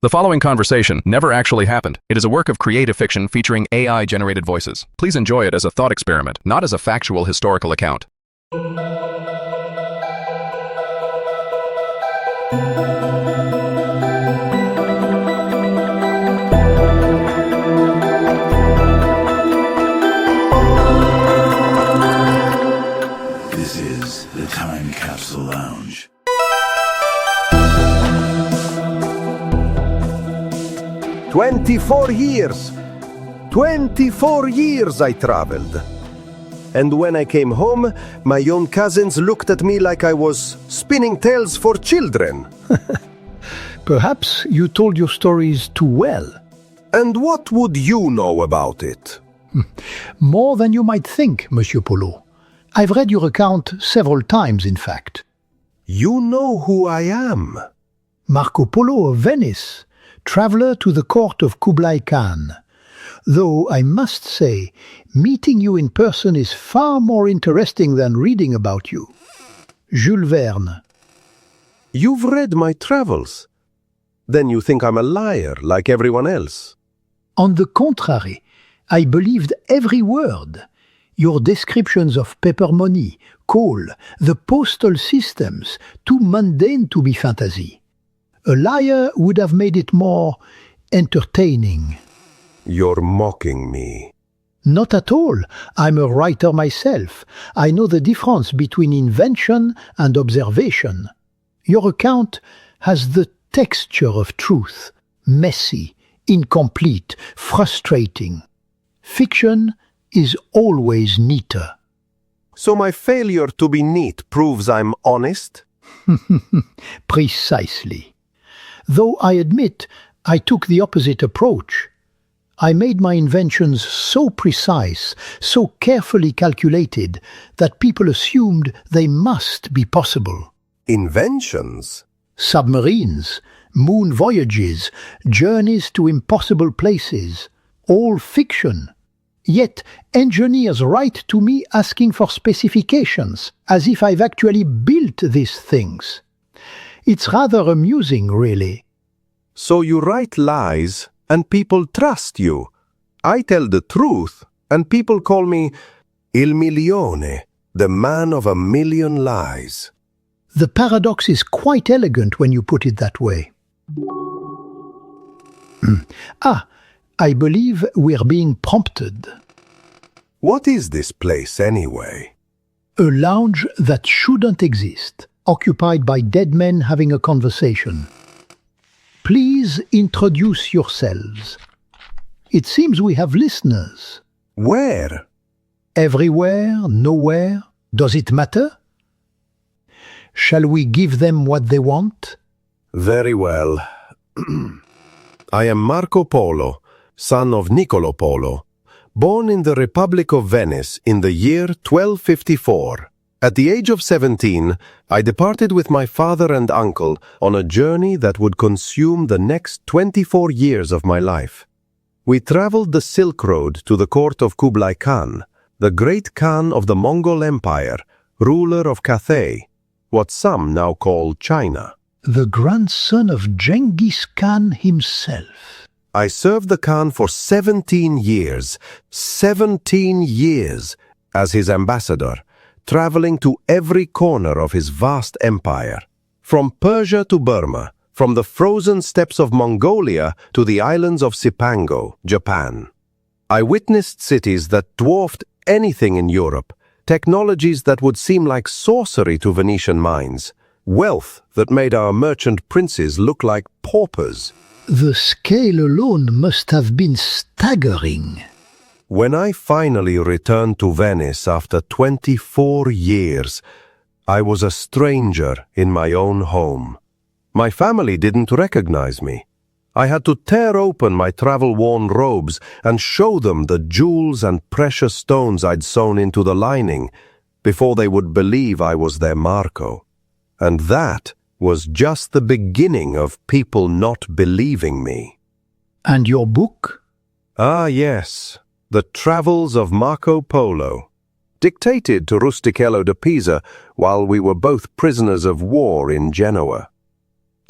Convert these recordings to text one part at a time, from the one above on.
The following conversation never actually happened. It is a work of creative fiction featuring AI-generated voices. Please enjoy it as a thought experiment, not as a factual historical account. This is the Time Capsule Lounge. "24 years! 24 years I traveled. And when I came home, my young cousins looked at me like I was spinning tales for children. Perhaps you told your stories too well. And what would you know about it?" More than you might think, Monsieur Polo. I've read your account several times, in fact. You know who I am. Marco Polo of Venice, traveller to the court of Kublai Khan. Though I must say, meeting you in person is far more interesting than reading about you. Jules Verne. You've read my travels. Then you think I'm a liar, like everyone else. On the contrary, I believed every word. Your descriptions of paper money, coal, the postal systems, too mundane to be fantasy. A liar would have made it more entertaining. You're mocking me. Not at all. I'm a writer myself. I know the difference between invention and observation. Your account has the texture of truth, messy, incomplete, frustrating. Fiction is always neater. So my failure to be neat proves I'm honest? Precisely. Though I admit I took the opposite approach. I made my inventions so precise, so carefully calculated, that people assumed they must be possible. Inventions? Submarines, moon voyages, journeys to impossible places, all fiction. Yet engineers write to me asking for specifications, as if I've actually built these things. It's rather amusing, really. So you write lies and people trust you. I tell the truth and people call me Il Milione, the man of a million lies. The paradox is quite elegant when you put it that way. I believe we're being prompted. What is this place anyway? A lounge that shouldn't exist, occupied by dead men having a conversation. Please introduce yourselves. It seems we have listeners. Where? Everywhere, nowhere, does it matter? Shall we give them what they want? Very well. I am Marco Polo, son of Niccolo Polo, born in the Republic of Venice in the year 1254. At the age of 17, I departed with my father and uncle on a journey that would consume the next 24 years of my life. We traveled the Silk Road to the court of Kublai Khan, the great Khan of the Mongol Empire, ruler of Cathay, what some now call China. The grandson of Genghis Khan himself. I served the Khan for 17 years, 17 years, as his ambassador, traveling to every corner of his vast empire. From Persia to Burma, from the frozen steppes of Mongolia to the islands of Cipango, Japan. I witnessed cities that dwarfed anything in Europe, technologies that would seem like sorcery to Venetian minds, wealth that made our merchant princes look like paupers. The scale alone must have been staggering. When I finally returned to Venice after 24 years, I was a stranger in my own home. My family didn't recognize me. I had to tear open my travel-worn robes and show them the jewels and precious stones I'd sewn into the lining before they would believe I was their Marco. And that was just the beginning of people not believing me. And your book? Ah, yes. The Travels of Marco Polo, dictated to Rustichello de Pisa while we were both prisoners of war in Genoa.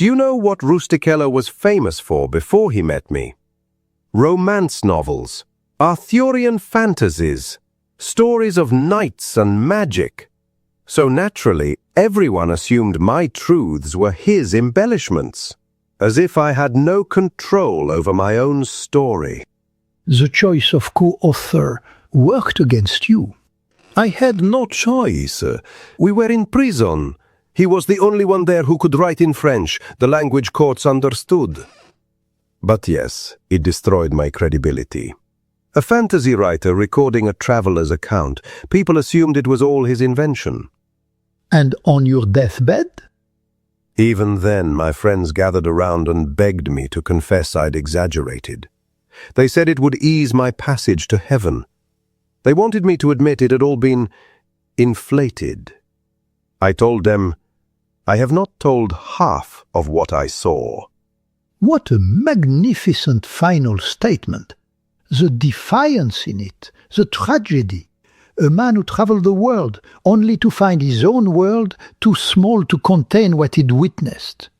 Do you know what Rustichello was famous for before he met me? Romance novels, Arthurian fantasies, stories of knights and magic. So naturally, everyone assumed my truths were his embellishments, as if I had no control over my own story. The choice of co-author worked against you. I had no choice. We were in prison. He was the only one there who could write in French, the language courts understood. But yes, it destroyed my credibility. A fantasy writer recording a traveler's account, people assumed it was all his invention. And on your deathbed? Even then, my friends gathered around and begged me to confess I'd exaggerated. They said it would ease my passage to heaven. They wanted me to admit it had all been inflated. I told them, I have not told half of what I saw. What a magnificent final statement. The defiance in it, the tragedy. A man who traveled the world only to find his own world too small to contain what he'd witnessed.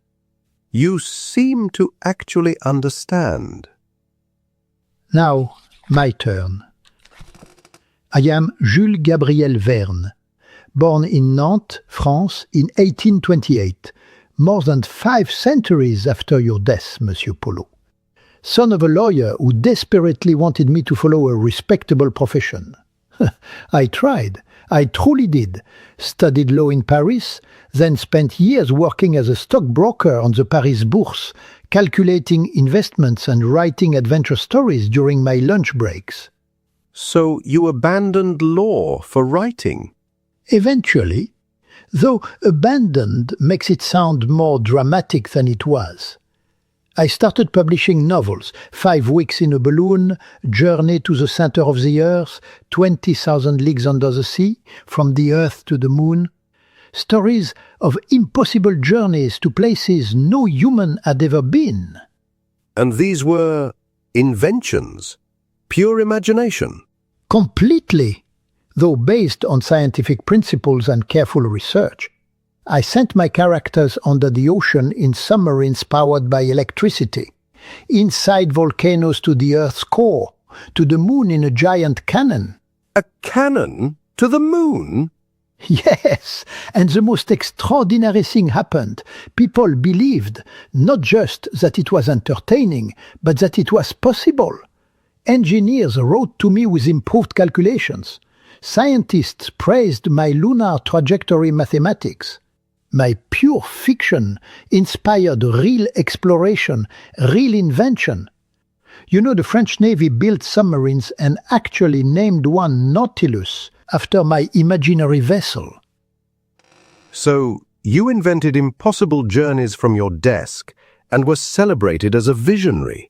You seem to actually understand. Now, my turn. I am Jules Gabriel Verne, born in Nantes, France in 1828, more than 5 centuries after your death, Monsieur Polo. Son of a lawyer who desperately wanted me to follow a respectable profession. I tried. I truly did. Studied law in Paris, then spent years working as a stockbroker on the Paris Bourse, calculating investments and writing adventure stories during my lunch breaks. So you abandoned law for writing? Eventually, though abandoned makes it sound more dramatic than it was. I started publishing novels, 5 Weeks in a Balloon, Journey to the Center of the Earth, 20,000 Leagues Under the Sea, From the Earth to the Moon. Stories of impossible journeys to places no human had ever been. And these were inventions, pure imagination. Completely, though based on scientific principles and careful research. I sent my characters under the ocean in submarines powered by electricity, inside volcanoes to the Earth's core, to the moon in a giant cannon. A cannon to the moon? Yes, and the most extraordinary thing happened. People believed not just that it was entertaining, but that it was possible. Engineers wrote to me with improved calculations. Scientists praised my lunar trajectory mathematics. My pure fiction inspired real exploration, real invention. You know, the French Navy built submarines and actually named one Nautilus after my imaginary vessel. So you invented impossible journeys from your desk and were celebrated as a visionary.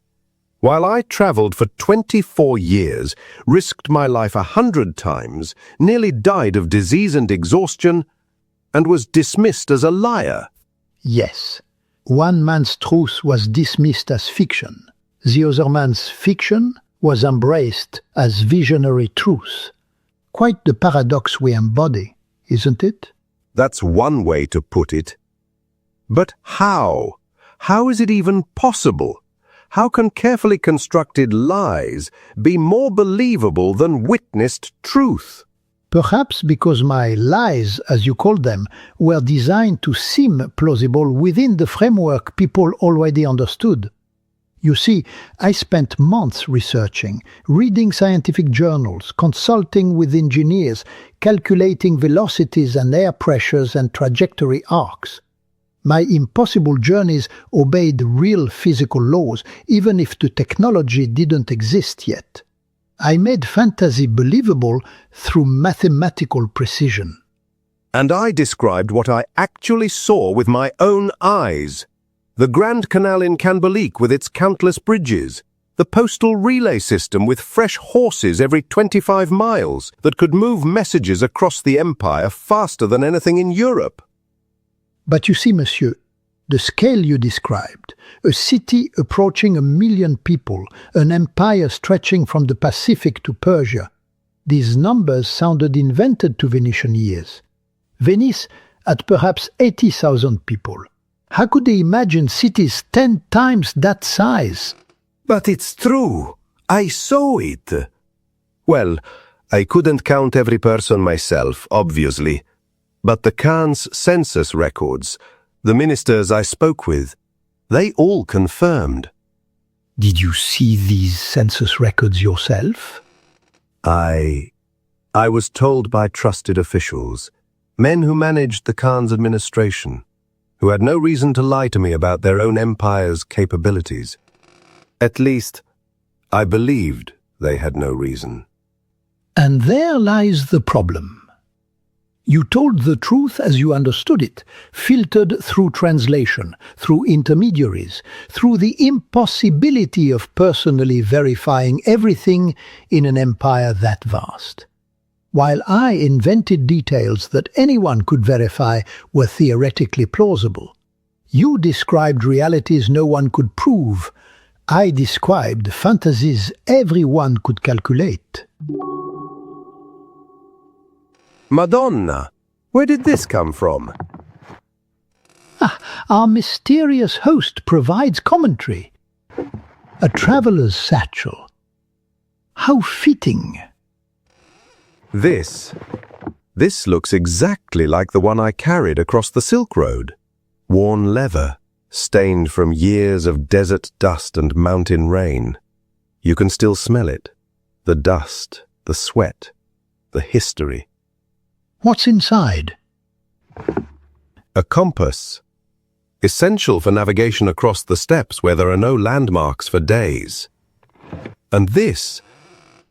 While I traveled for 24 years, risked my life 100 times, nearly died of disease and exhaustion, and was dismissed as a liar. Yes, one man's truth was dismissed as fiction. The other man's fiction was embraced as visionary truth. Quite the paradox we embody, isn't it? That's one way to put it. But how? How is it even possible? How can carefully constructed lies be more believable than witnessed truth? Perhaps because my lies, as you call them, were designed to seem plausible within the framework people already understood. You see, I spent months researching, reading scientific journals, consulting with engineers, calculating velocities and air pressures and trajectory arcs. My impossible journeys obeyed real physical laws, even if the technology didn't exist yet. I made fantasy believable through mathematical precision. And I described what I actually saw with my own eyes. The Grand Canal in Canbalique with its countless bridges, the postal relay system with fresh horses every 25 miles that could move messages across the empire faster than anything in Europe. But you see, monsieur, the scale you described, a city approaching 1 million people, an empire stretching from the Pacific to Persia, these numbers sounded invented to Venetian ears. Venice had perhaps 80,000 people. How could they imagine cities 10 times that size? But it's true. I saw it. Well, I couldn't count every person myself, obviously. But the Khan's census records, the ministers I spoke with, they all confirmed. Did you see these census records yourself? I was told by trusted officials, men who managed the Khan's administration, who had no reason to lie to me about their own empire's capabilities. At least, I believed they had no reason. And there lies the problem. You told the truth as you understood it, filtered through translation, through intermediaries, through the impossibility of personally verifying everything in an empire that vast. While I invented details that anyone could verify were theoretically plausible, you described realities no one could prove. I described fantasies everyone could calculate. Madonna, where did this come from? Our mysterious host provides commentary. A traveller's satchel. How fitting. This looks exactly like the one I carried across the Silk Road. Worn leather, stained from years of desert dust and mountain rain. You can still smell it. The dust, the sweat, the history. What's inside? A compass. Essential for navigation across the steppes where there are no landmarks for days. And this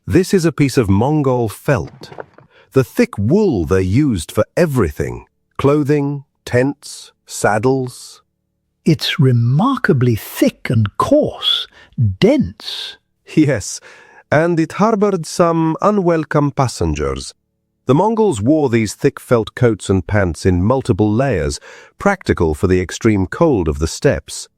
is a piece of Mongol felt. The thick wool they used for everything. Clothing, tents, saddles. It's remarkably thick and coarse, dense. Yes, and it harbored some unwelcome passengers. The Mongols wore these thick felt coats and pants in multiple layers, practical for the extreme cold of the steppes.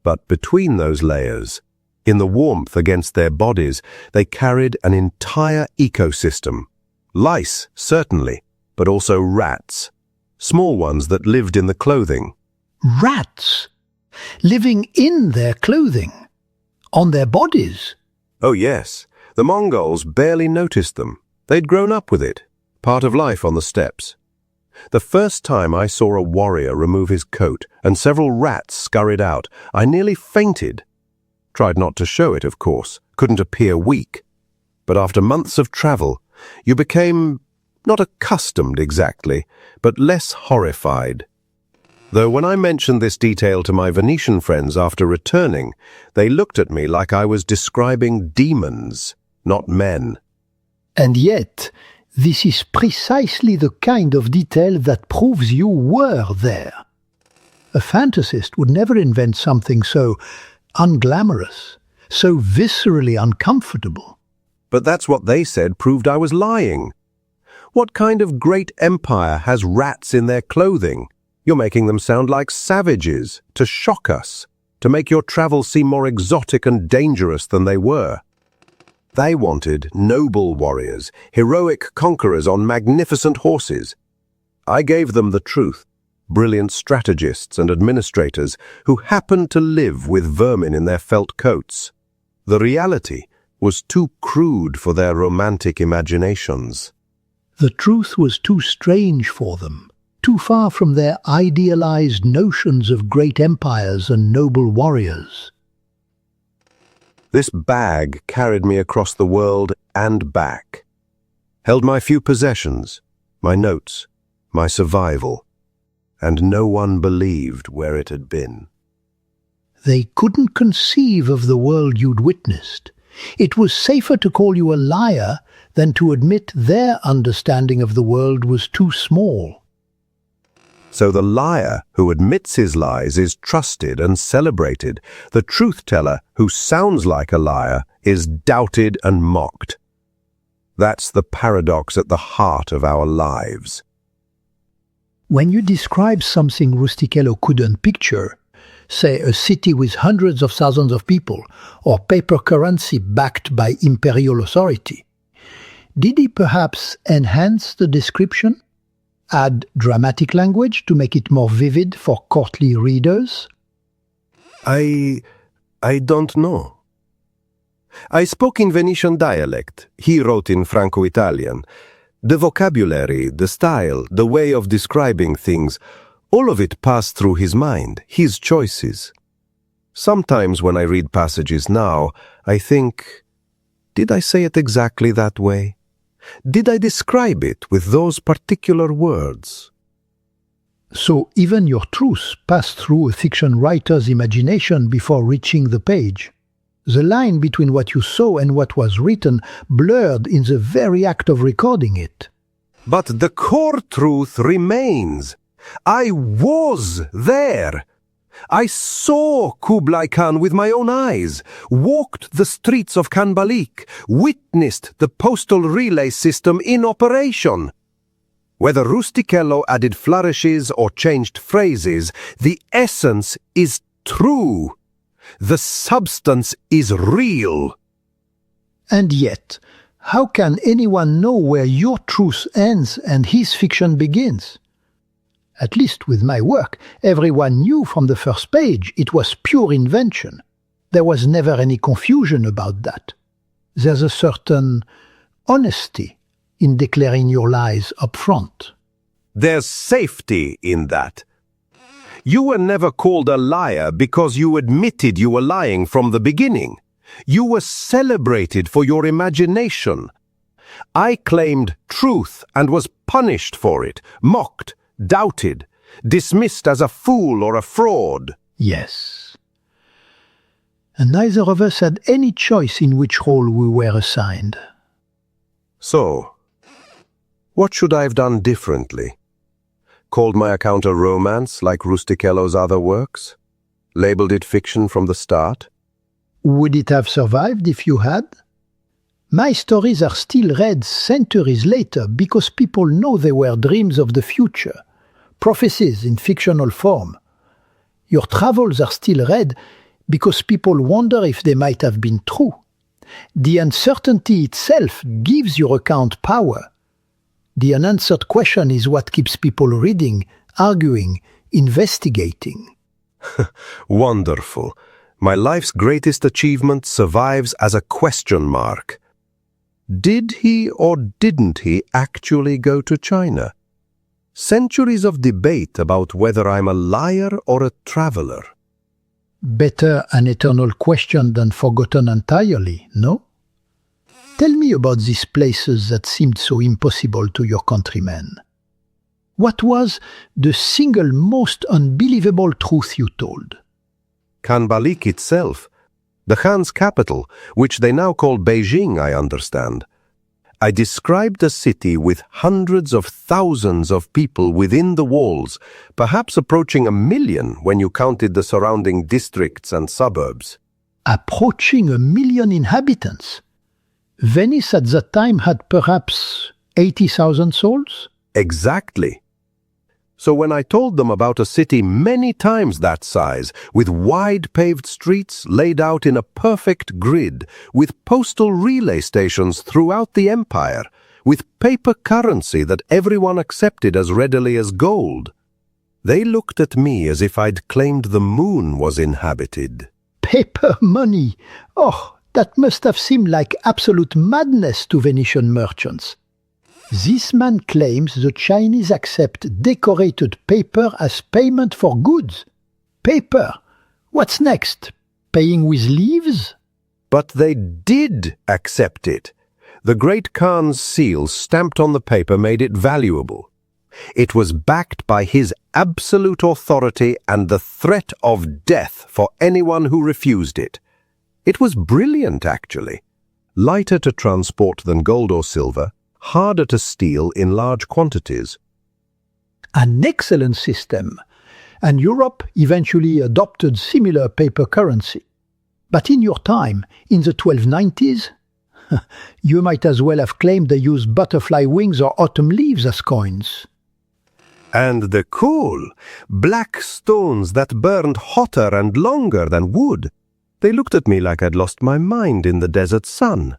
But between those layers, in the warmth against their bodies, they carried an entire ecosystem. Lice, certainly, but also rats. Small ones that lived in the clothing. Rats? Living in their clothing? On their bodies? Oh yes, the Mongols barely noticed them. They'd grown up with it. Part of life on the steppes. The first time I saw a warrior remove his coat and several rats scurried out, I nearly fainted. Tried not to show it, of course, couldn't appear weak. But after months of travel, you became not accustomed exactly, but less horrified. Though when I mentioned this detail to my Venetian friends after returning, they looked at me like I was describing demons, not men. And yet, this is precisely the kind of detail that proves you were there. A fantasist would never invent something so unglamorous, so viscerally uncomfortable. But that's what they said proved I was lying. What kind of great empire has rats in their clothing? You're making them sound like savages, to shock us, to make your travels seem more exotic and dangerous than they were. They wanted noble warriors, heroic conquerors on magnificent horses. I gave them the truth, brilliant strategists and administrators who happened to live with vermin in their felt coats. The reality was too crude for their romantic imaginations. The truth was too strange for them, too far from their idealized notions of great empires and noble warriors. This bag carried me across the world and back. Held my few possessions, my notes, my survival, and no one believed where it had been. They couldn't conceive of the world you'd witnessed. It was safer to call you a liar than to admit their understanding of the world was too small. So the liar who admits his lies is trusted and celebrated. The truth-teller who sounds like a liar is doubted and mocked. That's the paradox at the heart of our lives. When you describe something Rustichello couldn't picture, say a city with hundreds of thousands of people, or paper currency backed by imperial authority, did he perhaps enhance the description? Add dramatic language to make it more vivid for courtly readers? I don't know. I spoke in Venetian dialect. He wrote in Franco-Italian. The vocabulary, the style, the way of describing things, all of it passed through his mind, his choices. Sometimes when I read passages now, I think, did I say it exactly that way? Did I describe it with those particular words? So even your truth passed through a fiction writer's imagination before reaching the page. The line between what you saw and what was written blurred in the very act of recording it. But the core truth remains. I was there. I saw Kublai Khan with my own eyes, walked the streets of Kanbalik, witnessed the postal relay system in operation. Whether Rustichello added flourishes or changed phrases, the essence is true. The substance is real. And yet, how can anyone know where your truth ends and his fiction begins? At least with my work, everyone knew from the first page it was pure invention. There was never any confusion about that. There's a certain honesty in declaring your lies up front. There's safety in that. You were never called a liar because you admitted you were lying from the beginning. You were celebrated for your imagination. I claimed truth and was punished for it, mocked, doubted, dismissed as a fool or a fraud. Yes. And neither of us had any choice in which role we were assigned. So, what should I have done differently? Called my account a romance like Rustichello's other works? Labeled it fiction from the start? Would it have survived if you had? My stories are still read centuries later because people know they were dreams of the future, prophecies in fictional form. Your travels are still read because people wonder if they might have been true. The uncertainty itself gives your account power. The unanswered question is what keeps people reading, arguing, investigating. Wonderful. My life's greatest achievement survives as a question mark. Did he or didn't he actually go to China? Centuries of debate about whether I'm a liar or a traveler. Better an eternal question than forgotten entirely, no? Tell me about these places that seemed so impossible to your countrymen. What was the single most unbelievable truth you told? Kanbalik itself, the Khan's capital, which they now call Beijing, I understand. I described a city with hundreds of thousands of people within the walls, perhaps approaching 1 million when you counted the surrounding districts and suburbs. Approaching 1 million inhabitants. Venice at that time had perhaps 80,000 souls? Exactly. So when I told them about a city many times that size, with wide paved streets laid out in a perfect grid, with postal relay stations throughout the empire, with paper currency that everyone accepted as readily as gold, they looked at me as if I'd claimed the moon was inhabited. Paper money! Oh, that must have seemed like absolute madness to Venetian merchants. This man claims the Chinese accept decorated paper as payment for goods. Paper! What's next? Paying with leaves? But they did accept it. The Great Khan's seal stamped on the paper made it valuable. It was backed by his absolute authority and the threat of death for anyone who refused it. It was brilliant, actually. Lighter to transport than gold or silver, harder to steal in large quantities. An excellent system, and Europe eventually adopted similar paper currency. But in your time, in the 1290s, you might as well have claimed they used butterfly wings or autumn leaves as coins. And the cool, black stones that burned hotter and longer than wood. They looked at me like I'd lost my mind in the desert sun.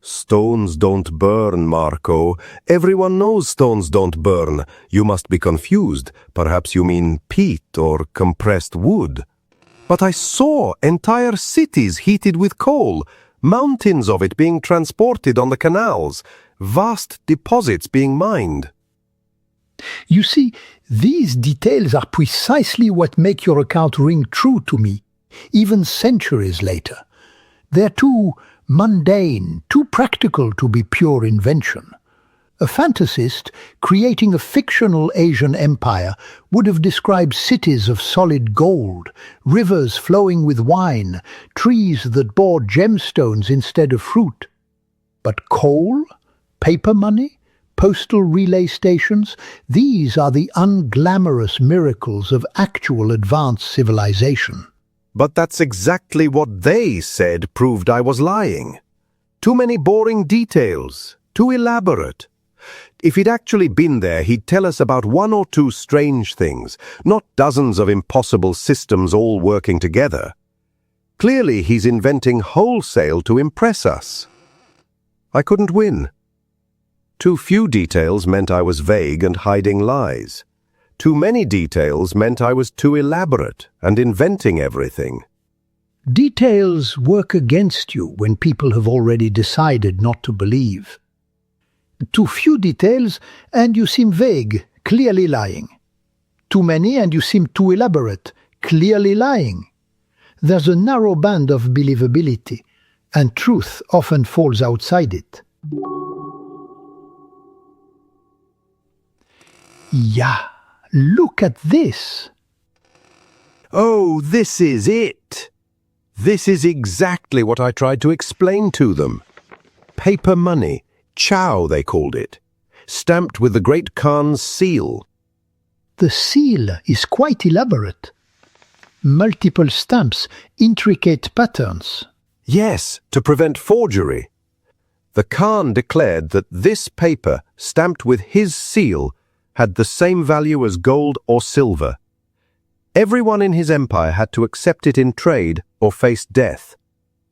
Stones don't burn, Marco. Everyone knows stones don't burn. You must be confused. Perhaps you mean peat or compressed wood. But I saw entire cities heated with coal, mountains of it being transported on the canals, vast deposits being mined. You see, these details are precisely what make your account ring true to me, even centuries later. They're too mundane, too practical to be pure invention. A fantasist creating a fictional Asian empire would have described cities of solid gold, rivers flowing with wine, trees that bore gemstones instead of fruit. But coal, paper money, postal relay stations, these are the unglamorous miracles of actual advanced civilization. But that's exactly what they said proved I was lying. Too many boring details, too elaborate. If he'd actually been there, he'd tell us about one or two strange things, not dozens of impossible systems all working together. Clearly, he's inventing wholesale to impress us. I couldn't win. Too few details meant I was vague and hiding lies. Too many details meant I was too elaborate and inventing everything. Details work against you when people have already decided not to believe. Too few details and you seem vague, clearly lying. Too many and you seem too elaborate, clearly lying. There's a narrow band of believability, and truth often falls outside it. Yeah, look at this. Oh, this is it. This is exactly what I tried to explain to them. Paper money. Chow, they called it, stamped with the Great Khan's seal. The seal is quite elaborate. Multiple stamps, intricate patterns. Yes, to prevent forgery. The Khan declared that this paper, stamped with his seal, had the same value as gold or silver. Everyone in his empire had to accept it in trade or face death.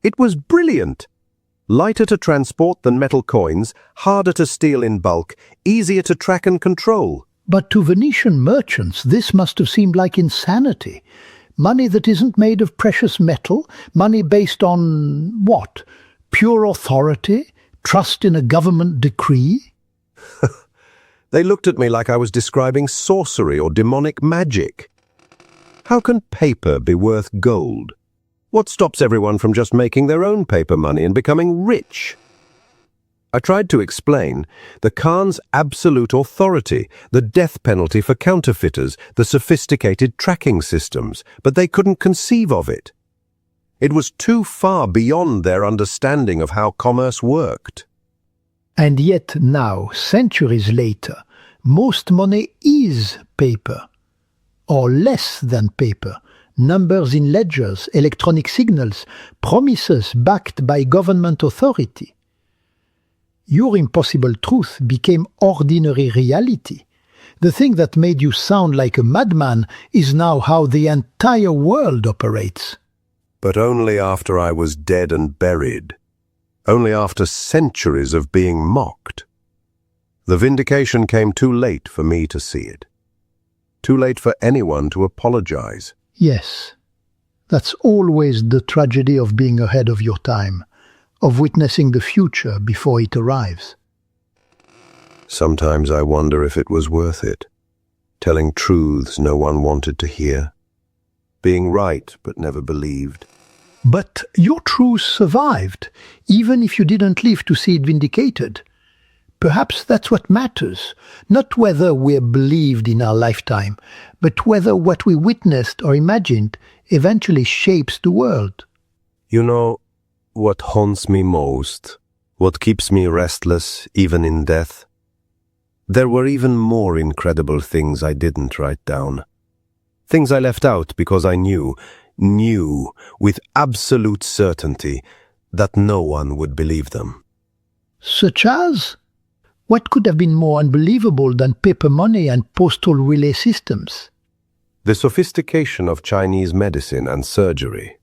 It was brilliant. Lighter to transport than metal coins, harder to steal in bulk, easier to track and control. But to Venetian merchants, this must have seemed like insanity. Money that isn't made of precious metal, money based on what? Pure authority? Trust in a government decree? They looked at me like I was describing sorcery or demonic magic. How can paper be worth gold? What stops everyone from just making their own paper money and becoming rich? I tried to explain the Khan's absolute authority, the death penalty for counterfeiters, the sophisticated tracking systems, but they couldn't conceive of it. It was too far beyond their understanding of how commerce worked. And yet now, centuries later, most money is paper, or less than paper. Numbers in ledgers, electronic signals, promises backed by government authority. Your impossible truth became ordinary reality. The thing that made you sound like a madman is now how the entire world operates. But only after I was dead and buried. Only after centuries of being mocked. The vindication came too late for me to see it. Too late for anyone to apologize. Yes, that's always the tragedy of being ahead of your time, of witnessing the future before it arrives. Sometimes I wonder if it was worth it, telling truths no one wanted to hear, being right but never believed. But your truth survived, even if you didn't live to see it vindicated. Perhaps that's what matters, not whether we're believed in our lifetime, but whether what we witnessed or imagined eventually shapes the world. You know, what haunts me most, what keeps me restless even in death? There were even more incredible things I didn't write down. Things I left out because I knew with absolute certainty that no one would believe them. Such as? What could have been more unbelievable than paper money and postal relay systems? The sophistication of Chinese medicine and surgery.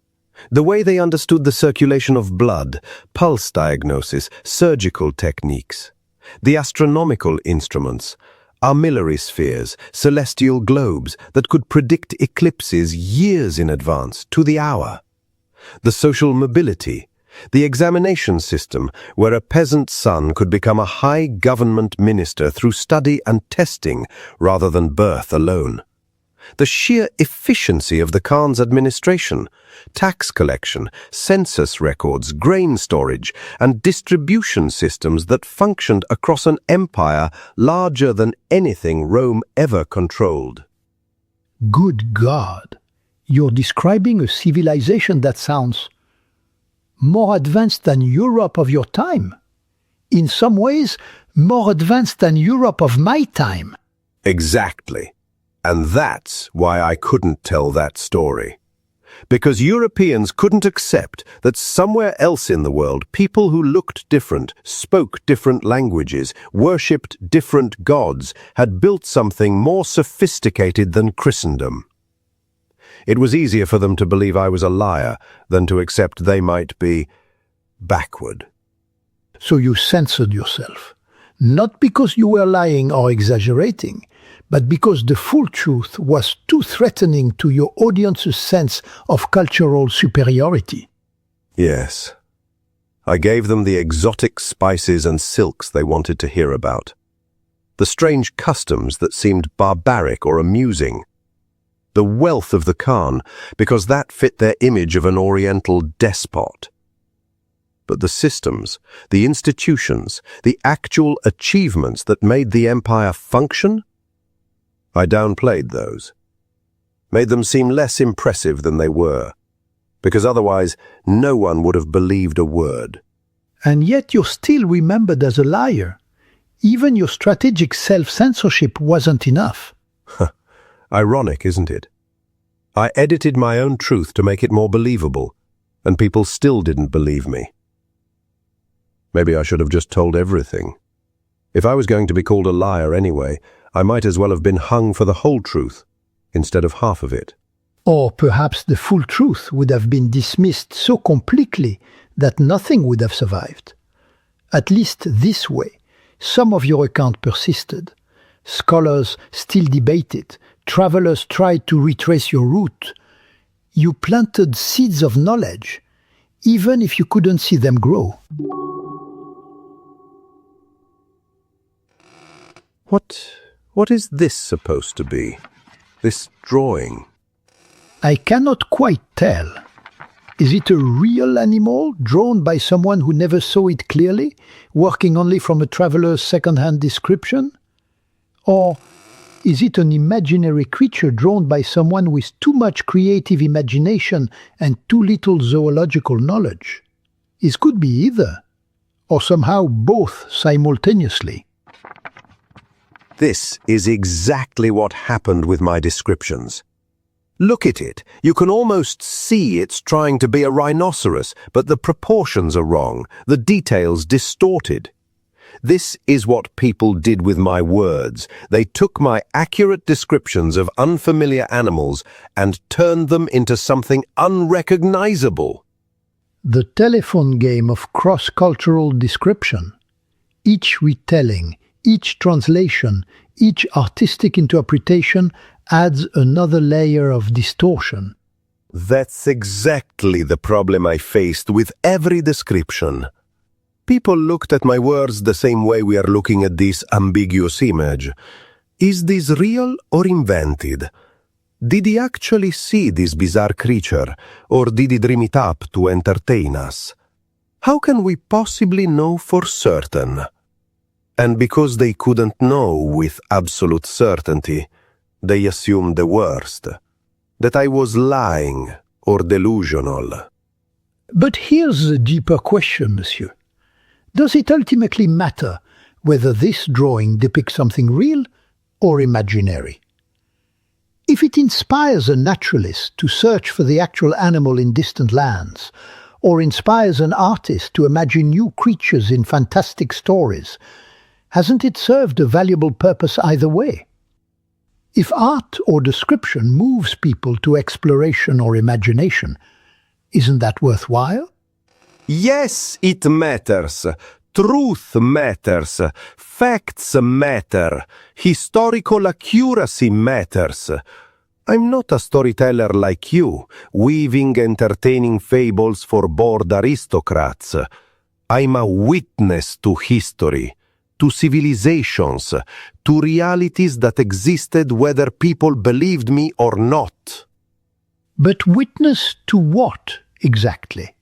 The way they understood the circulation of blood, pulse diagnosis, surgical techniques, the astronomical instruments, armillary spheres, celestial globes that could predict eclipses years in advance, to the hour. The social mobility, the examination system where a peasant son could become a high government minister through study and testing rather than birth alone. The sheer efficiency of the Khan's administration, tax collection, census records, grain storage, and distribution systems that functioned across an empire larger than anything Rome ever controlled. Good God, you're describing a civilization that sounds more advanced than Europe of your time. In some ways, more advanced than Europe of my time. Exactly. And that's why I couldn't tell that story. Because Europeans couldn't accept that somewhere else in the world, people who looked different, spoke different languages, worshipped different gods, had built something more sophisticated than Christendom. It was easier for them to believe I was a liar than to accept they might be backward. So you censored yourself, not because you were lying or exaggerating, but because the full truth was too threatening to your audience's sense of cultural superiority. Yes. I gave them the exotic spices and silks they wanted to hear about. The strange customs that seemed barbaric or amusing. The wealth of the Khan, because that fit their image of an oriental despot. But the systems, the institutions, the actual achievements that made the empire function, I downplayed those, made them seem less impressive than they were, because otherwise no one would have believed a word. And yet you're still remembered as a liar. Even your strategic self-censorship wasn't enough. Ironic, isn't it? I edited my own truth to make it more believable, and people still didn't believe me. Maybe I should have just told everything. If I was going to be called a liar anyway, I might as well have been hung for the whole truth, instead of half of it. Or perhaps the full truth would have been dismissed so completely that nothing would have survived. At least this way, some of your account persisted. Scholars still debated. Travelers tried to retrace your route. You planted seeds of knowledge, even if you couldn't see them grow. What is this supposed to be? This drawing? I cannot quite tell. Is it a real animal drawn by someone who never saw it clearly, working only from a traveler's second-hand description? Or is it an imaginary creature drawn by someone with too much creative imagination and too little zoological knowledge? It could be either, or somehow both simultaneously. This is exactly what happened with my descriptions. Look at it. You can almost see it's trying to be a rhinoceros, but the proportions are wrong, the details distorted. This is what people did with my words. They took my accurate descriptions of unfamiliar animals and turned them into something unrecognizable. The telephone game of cross-cultural description. Each retelling, each translation, each artistic interpretation adds another layer of distortion. That's exactly the problem I faced with every description. People looked at my words the same way we are looking at this ambiguous image. Is this real or invented? Did he actually see this bizarre creature, or did he dream it up to entertain us? How can we possibly know for certain? And because they couldn't know with absolute certainty, they assumed the worst, that I was lying or delusional. But here's the deeper question, monsieur. Does it ultimately matter whether this drawing depicts something real or imaginary? If it inspires a naturalist to search for the actual animal in distant lands, or inspires an artist to imagine new creatures in fantastic stories, hasn't it served a valuable purpose either way? If art or description moves people to exploration or imagination, Isn't that worthwhile? Yes, it matters. Truth matters. Facts matter. Historical accuracy matters. I'm not a storyteller like you, weaving entertaining fables for bored aristocrats. I'm a witness to history, to civilizations, to realities that existed whether people believed me or not. But witness to what, exactly?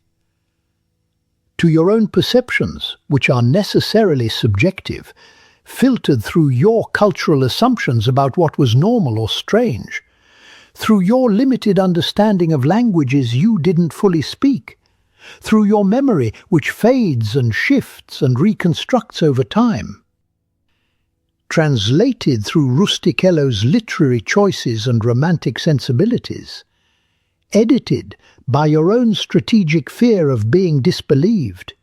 To your own perceptions, which are necessarily subjective, filtered through your cultural assumptions about what was normal or strange, through your limited understanding of languages you didn't fully speak, through your memory which fades and shifts and reconstructs over time. Translated through Rustichello's literary choices and romantic sensibilities, edited by your own strategic fear of being disbelieved,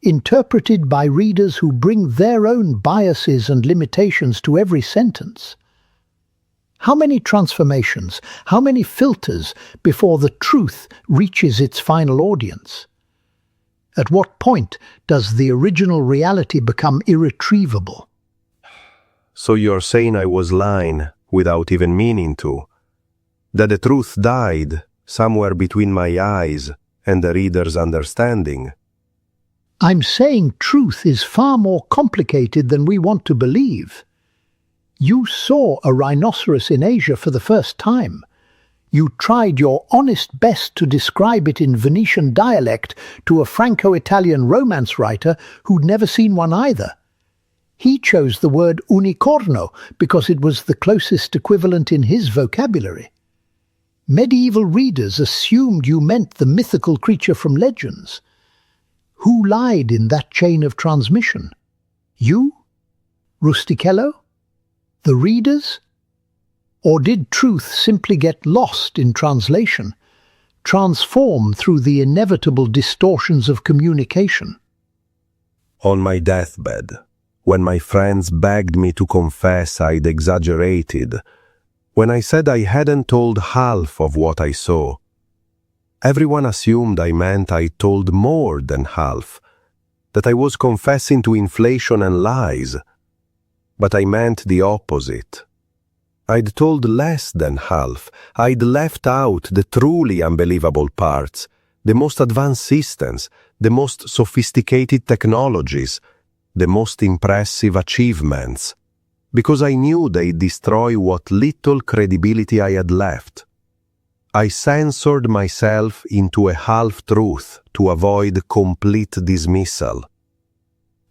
interpreted by readers who bring their own biases and limitations to every sentence. How many transformations, how many filters before the truth reaches its final audience? At what point does the original reality become irretrievable? So you're saying I was lying without even meaning to? That the truth died somewhere between my eyes and the reader's understanding? I'm saying truth is far more complicated than we want to believe. You saw a rhinoceros in Asia for the first time. You tried your honest best to describe it in Venetian dialect to a Franco-Italian romance writer who'd never seen one either. He chose the word unicorno because it was the closest equivalent in his vocabulary. Medieval readers assumed you meant the mythical creature from legends. Who lied in that chain of transmission? You? Rustichello? The readers? Or did truth simply get lost in translation, transformed through the inevitable distortions of communication? On my deathbed, when my friends begged me to confess I'd exaggerated, when I said I hadn't told half of what I saw, everyone assumed I meant I told more than half, that I was confessing to inflation and lies. But I meant the opposite. I'd told less than half. I'd left out the truly unbelievable parts, the most advanced systems, the most sophisticated technologies, the most impressive achievements, because I knew they'd destroy what little credibility I had left. I censored myself into a half-truth to avoid complete dismissal.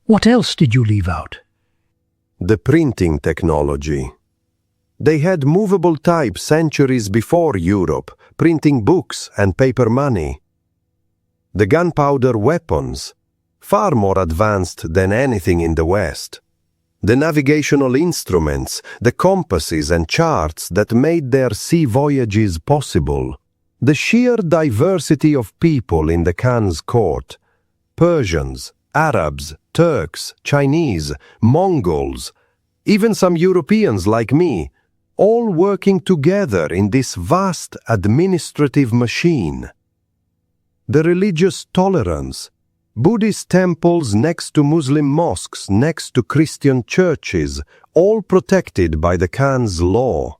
What else did you leave out? The printing technology. They had movable type centuries before Europe, printing books and paper money. The gunpowder weapons, far more advanced than anything in the West. The navigational instruments, the compasses and charts that made their sea voyages possible. The sheer diversity of people in the Khan's court. Persians, Arabs, Turks, Chinese, Mongols, even some Europeans like me, all working together in this vast administrative machine. The religious tolerance, Buddhist temples next to Muslim mosques, next to Christian churches, all protected by the Khan's law.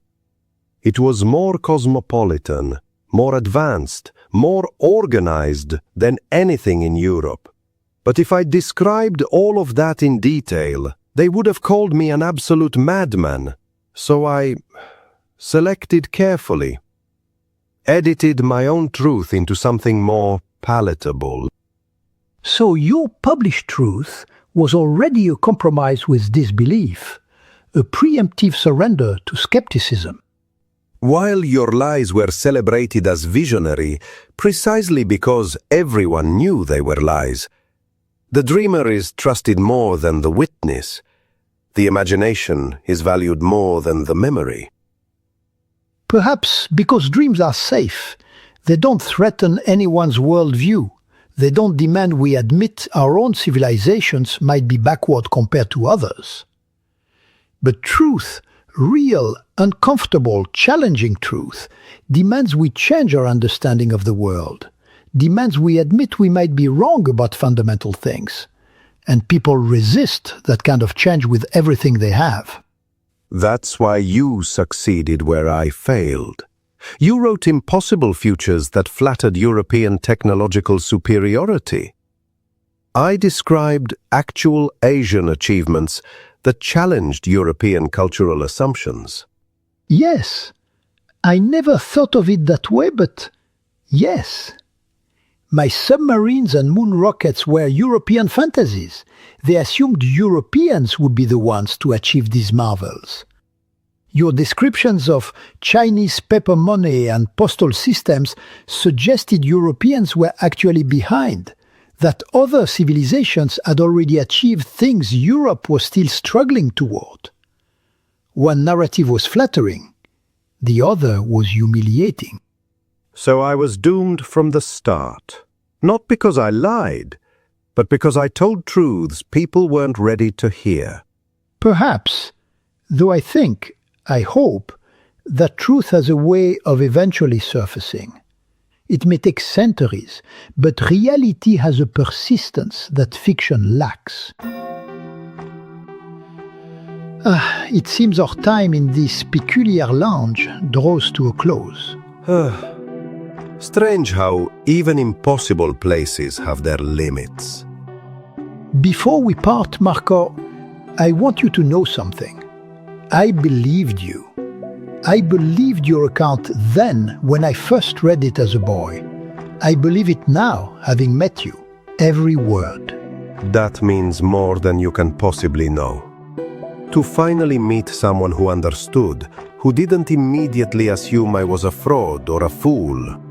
It was more cosmopolitan, more advanced, more organized than anything in Europe. But if I described all of that in detail, they would have called me an absolute madman. So I selected carefully, edited my own truth into something more palatable. So your published truth was already a compromise with disbelief, a preemptive surrender to skepticism. While your lies were celebrated as visionary, precisely because everyone knew they were lies, the dreamer is trusted more than the witness. The imagination is valued more than the memory. Perhaps because dreams are safe, they don't threaten anyone's worldview. They don't demand we admit our own civilizations might be backward compared to others. But truth, real, uncomfortable, challenging truth, demands we change our understanding of the world, demands we admit we might be wrong about fundamental things. And people resist that kind of change with everything they have. That's why you succeeded where I failed. You wrote impossible futures that flattered European technological superiority. I described actual Asian achievements that challenged European cultural assumptions. Yes, I never thought of it that way, but yes. My submarines and moon rockets were European fantasies. They assumed Europeans would be the ones to achieve these marvels. Your descriptions of Chinese paper money and postal systems suggested Europeans were actually behind, that other civilizations had already achieved things Europe was still struggling toward. One narrative was flattering, the other was humiliating. So I was doomed from the start. Not because I lied, but because I told truths people weren't ready to hear. Perhaps, though I hope, that truth has a way of eventually surfacing. It may take centuries, but reality has a persistence that fiction lacks. It seems our time in this peculiar lounge draws to a close. Strange how even impossible places have their limits. Before we part, Marco, I want you to know something. I believed you. I believed your account then when I first read it as a boy. I believe it now, having met you. Every word. That means more than you can possibly know. To finally meet someone who understood, who didn't immediately assume I was a fraud or a fool.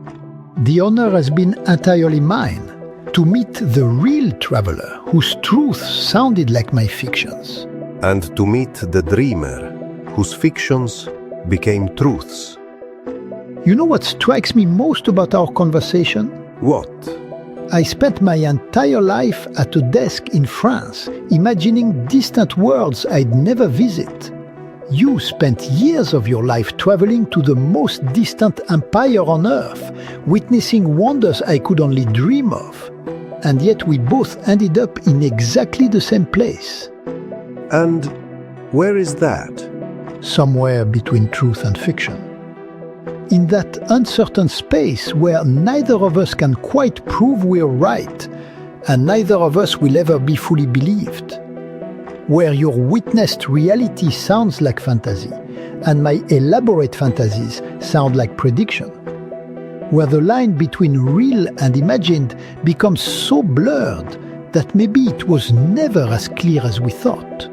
The honor has been entirely mine, to meet the real traveler whose truths sounded like my fictions. And to meet the dreamer whose fictions became truths. You know what strikes me most about our conversation? What? I spent my entire life at a desk in France, imagining distant worlds I'd never visit. You spent years of your life traveling to the most distant empire on earth, witnessing wonders I could only dream of. And yet we both ended up in exactly the same place. And where is that? Somewhere between truth and fiction. In that uncertain space where neither of us can quite prove we're right, and neither of us will ever be fully believed. Where your witnessed reality sounds like fantasy, and my elaborate fantasies sound like prediction. Where the line between real and imagined becomes so blurred that maybe it was never as clear as we thought.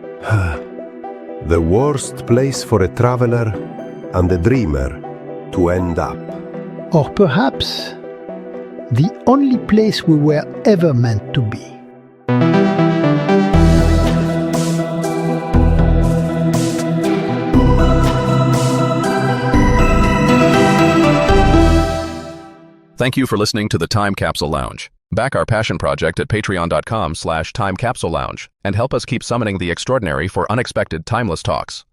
The worst place for a traveler and a dreamer to end up. Or perhaps the only place we were ever meant to be. Thank you for listening to the Time Capsule Lounge. Back our passion project at patreon.com/timecapsulelounge and help us keep summoning the extraordinary for unexpected timeless talks.